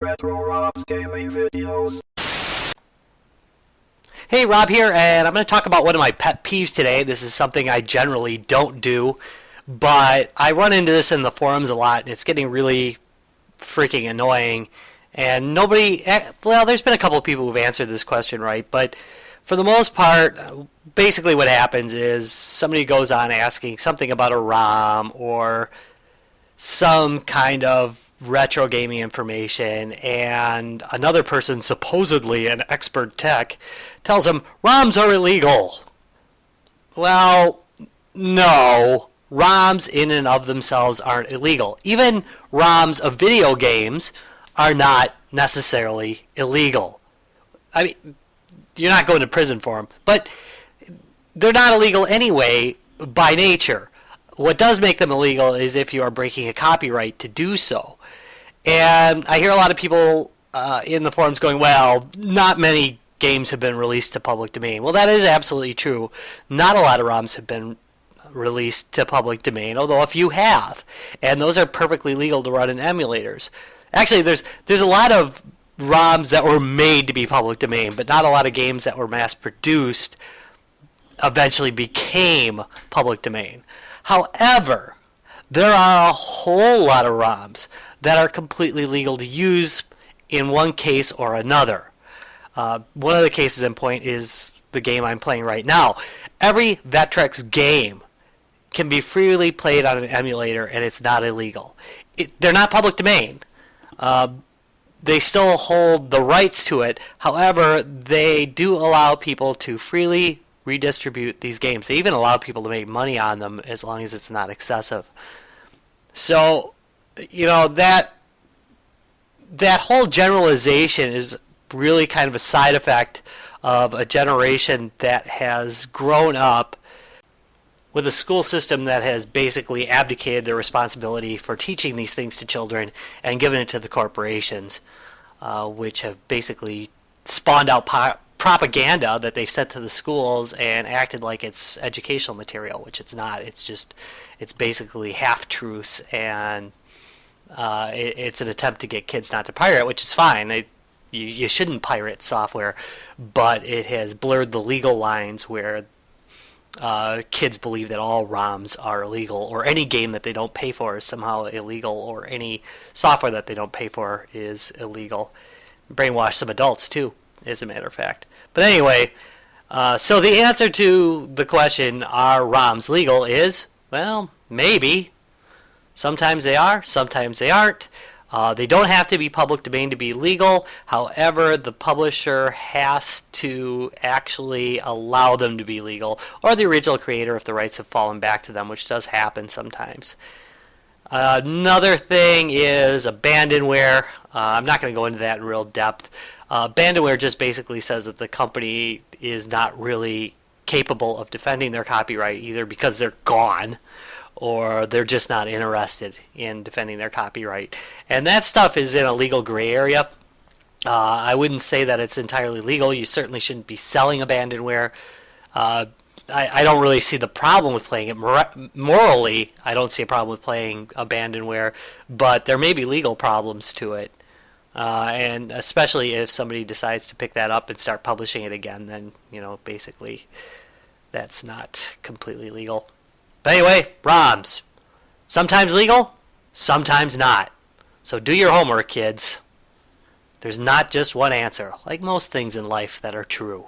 Retro Rob's Gaming Videos. Hey, Rob here, and I'm going to talk about one of my pet peeves today. This is something I generally don't do, but I run into this in the forums a lot, and it's getting really freaking annoying. And there's been a couple of people who've answered this question right, but for the most part, basically what happens is somebody goes on asking something about a ROM or some kind of retro gaming information, and another person, supposedly an expert tech, tells them ROMs are illegal. Well, no. ROMs in and of themselves aren't illegal. Even ROMs of video games are not necessarily illegal. I mean, you're not going to prison for them, but they're not illegal anyway by nature. What does make them illegal is if you are breaking a copyright to do so. And I hear a lot of people in the forums going, well, not many games have been released to public domain. Well, that is absolutely true. Not a lot of ROMs have been released to public domain, although a few have. And those are perfectly legal to run in emulators. Actually, there's a lot of ROMs that were made to be public domain, but not a lot of games that were mass-produced eventually became public domain. However, there are a whole lot of ROMs that are completely legal to use in one case or another. One of the cases in point is the game I'm playing right now. Every Vectrex game can be freely played on an emulator, and it's not illegal. They're not public domain. They still hold the rights to it. However, they do allow people to freely redistribute these games. They even allow people to make money on them as long as it's not excessive. So, that whole generalization is really kind of a side effect of a generation that has grown up with a school system that has basically abdicated their responsibility for teaching these things to children and given it to the corporations, which have basically spawned out propaganda that they've sent to the schools and acted like it's educational material, which it's not. It's basically half-truths, and it's an attempt to get kids not to pirate, which is fine. You shouldn't pirate software, but it has blurred the legal lines where kids believe that all ROMs are illegal, or any game that they don't pay for is somehow illegal, or any software that they don't pay for is illegal. Brainwash some adults, too, as a matter of fact. But anyway, so the answer to the question, are ROMs legal, is, well, maybe. Sometimes they are, sometimes they aren't. They don't have to be public domain to be legal. However, the publisher has to actually allow them to be legal, or the original creator if the rights have fallen back to them, which does happen sometimes. Another thing is abandonware. I'm not going to go into that in real depth. Abandonware just basically says that the company is not really capable of defending their copyright, either because they're gone or they're just not interested in defending their copyright. And that stuff is in a legal gray area. I wouldn't say that it's entirely legal. You certainly shouldn't be selling abandonware. I don't really see the problem with playing it. Morally, I don't see a problem with playing abandonware, but there may be legal problems to it. And especially if somebody decides to pick that up and start publishing it again, then, basically that's not completely legal. But anyway, ROMs. Sometimes legal, sometimes not. So do your homework, kids. There's not just one answer, like most things in life that are true.